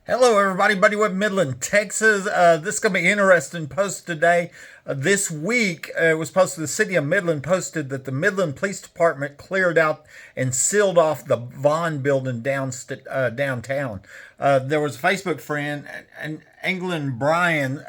Hello, everybody. Buddy Web, Midland, Texas. This is going to be an interesting post today. This week, it was posted, the City of Midland posted that the Midland Police Department cleared out and sealed off the Vaughn Building downtown. There was a Facebook friend, and England Brian,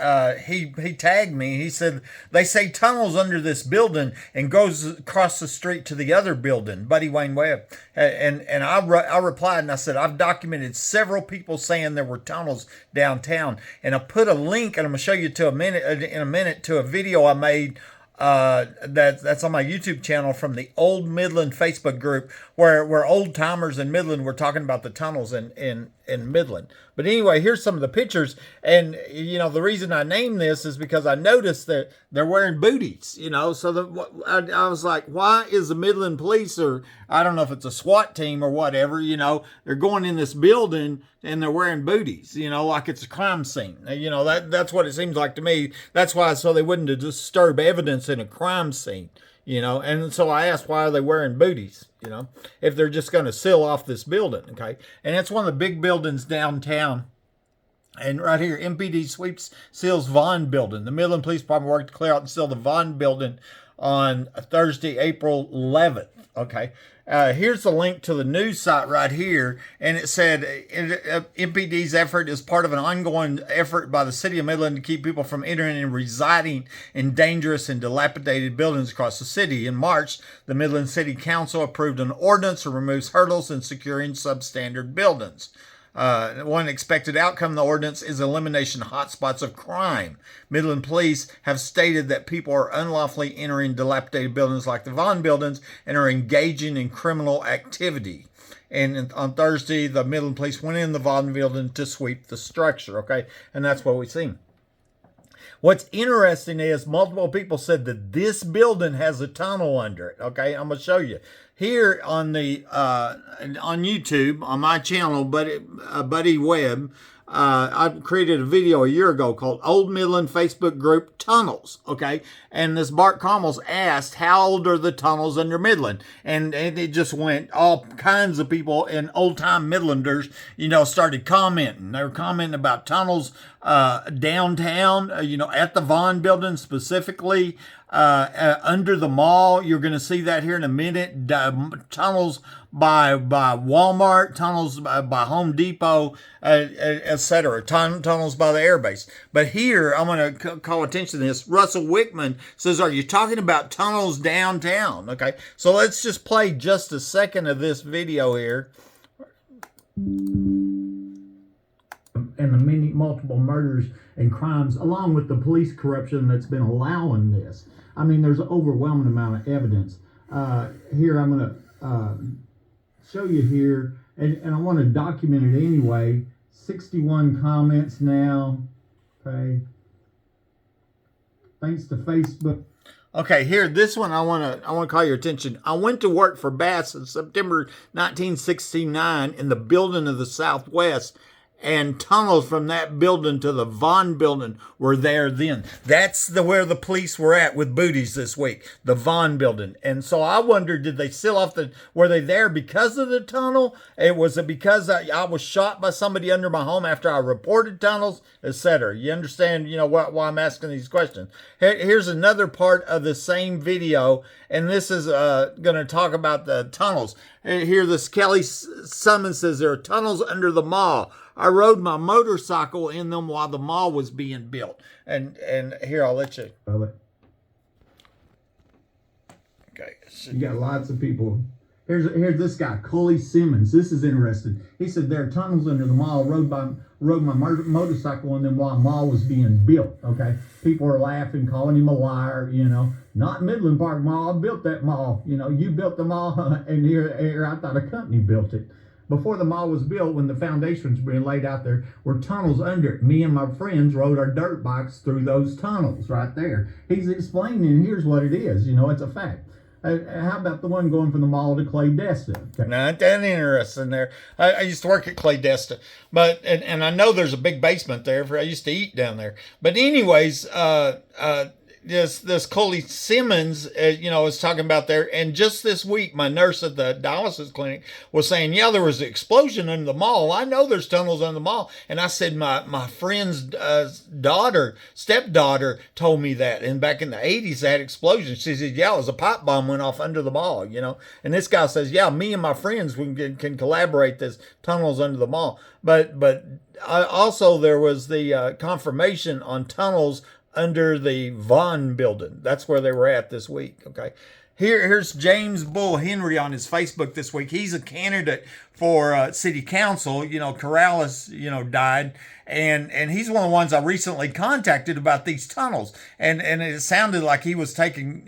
he tagged me. He said, they say tunnels under this building and goes across the street to the other building, Buddy Wayne Webb. And I replied and I said, I've documented several people saying there were tunnels downtown. And I put a link, and I'm going to show you in a minute to a video I made that's on my YouTube channel from the Old Midland Facebook group where old timers in Midland were talking about the tunnels in Midland. But anyway, here's some of the pictures. And, you know, the reason I named this is because I noticed that they're wearing booties, you know. So I was like, why is the Midland police, or I don't know if it's a SWAT team or whatever, you know, they're going in this building and they're wearing booties, you know, like it's a crime scene. You know, that's what it seems like to me. That's why, so they wouldn't disturb evidence in a crime scene, you know. And so I asked, why are they wearing booties, you know, if they're just going to seal off this building, okay? And it's one of the big buildings downtown. And right here, MPD seals Vaughn Building. The Midland Police Department worked to clear out and seal the Vaughn Building on Thursday, April 11th, okay? Here's the link to the news site right here, and it said MPD's effort is part of an ongoing effort by the City of Midland to keep people from entering and residing in dangerous and dilapidated buildings across the city. In March, the Midland City Council approved an ordinance that removes hurdles in securing substandard buildings. One expected outcome of the ordinance is elimination of hotspots of crime. Midland Police have stated that people are unlawfully entering dilapidated buildings like the Vaughn buildings and are engaging in criminal activity. And on Thursday, the Midland Police went in the Vaughn building to sweep the structure, okay? And that's what we've seen. What's interesting is multiple people said that this building has a tunnel under it, okay? I'm going to show you. Here on the on YouTube, on my channel, Buddy Webb, I created a video a year ago called Old Midland Facebook Group Tunnels, okay? And this Bart Commels asked, how old are the tunnels under Midland? And it just went, all kinds of people and old-time Midlanders, you know, started commenting. They were commenting about tunnels downtown, you know, at the Vaughn building specifically, under the mall. You're going to see that here in a minute. Tunnels by Walmart, tunnels by Home Depot, etc. Tunnels by the airbase. But here, I'm going to call attention to this. Russell Wickman says, are you talking about tunnels downtown? Okay, so let's just play just a second of this video here. And the many multiple murders and crimes, along with the police corruption that's been allowing this. I mean, there's an overwhelming amount of evidence. Here, I'm going to show you here, and I want to document it anyway. 61 comments now, okay? Thanks to Facebook. Okay, here, this one I want to call your attention. I went to work for Bass in September 1969 in the building of the Southwest, and tunnels from that building to the Vaughn building were there then. That's where the police were at with Booties this week, the Vaughn building. And so I wondered, did they seal off were they there because of the tunnel? Was it because I was shot by somebody under my home after I reported tunnels, etc.? You understand, you know, why I'm asking these questions. Here's another part of the same video, and this is going to talk about the tunnels. Here, this Kelly Summons says there are tunnels under the mall. I rode my motorcycle in them while the mall was being built. And here, I'll let you. Okay. You got lots of people. Here's this guy, Coley Simmons. This is interesting. He said there are tunnels under the mall. Rode my motorcycle in them while the mall was being built. Okay. People are laughing, calling him a liar. You know, not Midland Park Mall. I built that mall. You know, you built the mall, and here I thought a company built it. Before the mall was built, when the foundations were being laid out, there were tunnels under it. Me and my friends rode our dirt bikes through those tunnels right there. He's explaining, here's what it is. You know, it's a fact. How about the one going from the mall to Clandestine? Okay. Not that interesting there. I used to work at Clandestine, but and I know there's a big basement there. I used to eat down there. But anyways, this Coley Simmons, was talking about there. And just this week, my nurse at the dialysis clinic was saying, yeah, there was an explosion under the mall. I know there's tunnels under the mall. And I said, my friend's stepdaughter told me that. And back in the 80s, they had explosions. She said, yeah, it was a pipe bomb went off under the mall, And this guy says, yeah, me and my friends can collaborate this tunnels under the mall. But also there was the confirmation on tunnels under the Vaughn Building. That's where they were at this week. Okay. Here's James Bull Henry on his Facebook this week. He's a candidate for City Council. Corrales, died. And he's one of the ones I recently contacted about these tunnels. And it sounded like he was taking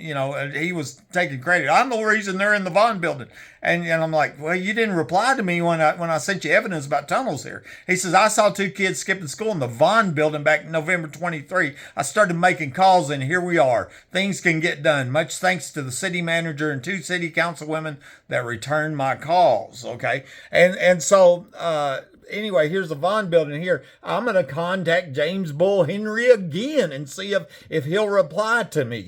credit. I'm the reason they're in the Vaughn Building. And I'm like, well, you didn't reply to me when I sent you evidence about tunnels here. He says, I saw 2 kids skipping school in the Vaughn Building back in November 23. I started making calls, and here we are. Things can get done. Much thanks to the city manager and 2 city council women that returned my calls. Okay. And so, anyway, here's the Vaughn Building here. I'm going to contact James Bull Henry again and see if he'll reply to me,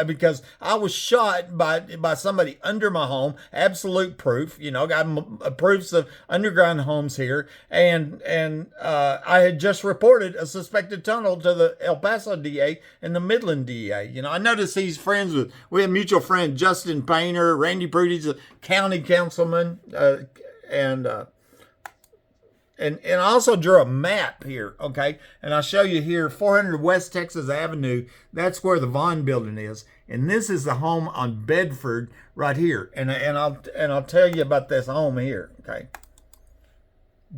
because I was shot by somebody under my home. Absolute proof, got proofs of underground homes here. And I had just reported a suspected tunnel to the El Paso DA and the Midland DA. I noticed he's friends we have a mutual friend, Justin Painter, Randy Booties, a county councilman, and I also drew a map here, okay? And I'll show you here, 400 West Texas Avenue. That's where the Vaughn Building is. And this is the home on Bedford right here. And I'll tell you about this home here, okay?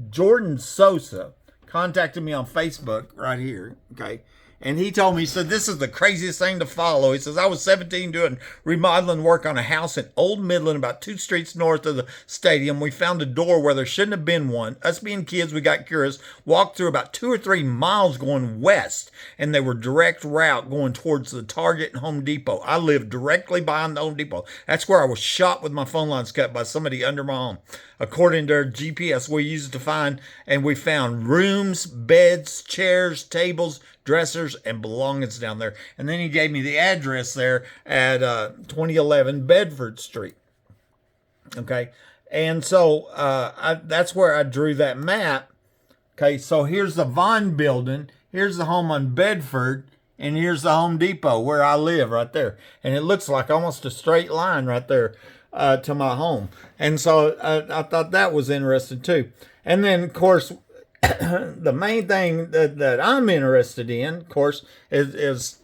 Jordan Sosa contacted me on Facebook right here, okay? And he told me, he said, this is the craziest thing to follow. He says, I was 17 doing remodeling work on a house in Old Midland, about 2 streets north of the stadium. We found a door where there shouldn't have been one. Us being kids, we got curious, walked through about 2 or 3 miles going west, and they were direct route going towards the Target and Home Depot. I lived directly behind the Home Depot. That's where I was shot with my phone lines cut by somebody under my home. According to our GPS, we used it to find, and we found rooms, beds, chairs, tables, dressers, and belongings down there. And then he gave me the address there at 2011 Bedford Street. Okay. And so that's where I drew that map. Okay. So here's the Vaughn Building. Here's the home on Bedford. And here's the Home Depot where I live right there. And it looks like almost a straight line right there to my home. And so I thought that was interesting too. And then, of course, the main thing that I'm interested in, of course, is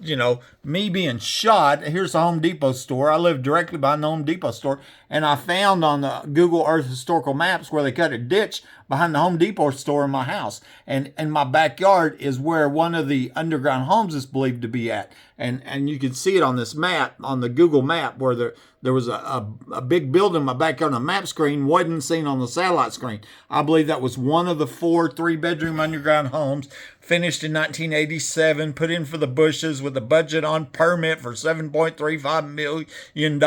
me being shot. Here's the Home Depot store. I live directly behind the Home Depot store, and I found on the Google Earth historical maps where they cut a ditch behind the Home Depot store in my house, and my backyard is where one of the underground homes is believed to be at, and you can see it on this map, on the Google map, where there was a big building in my backyard on a map screen, wasn't seen on the satellite screen. I believe that was one of the 4 3-bedroom underground homes, finished in 1987, put in for the Bushes with a budget on permit for $7.35 million.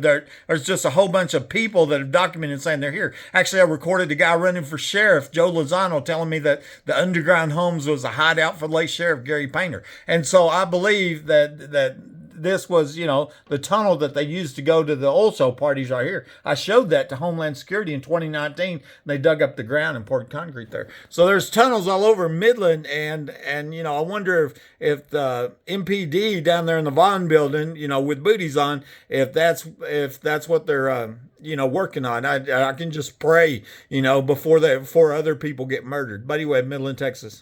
There's just a whole bunch of people that have documented saying they're here. Actually, I recorded a guy running for sheriff, Joe Lozano, telling me that the underground homes was a hideout for late Sheriff Gary Painter. And so I believe that this was, the tunnel that they used to go to the oil show parties right here. I showed that to Homeland Security in 2019. They dug up the ground and poured concrete there. So there's tunnels all over Midland, and I wonder if the MPD down there in the Vaughn Building, with Booties on, if that's what they're working on. I can just pray, before other people get murdered. Buddy Webb, Midland, Texas.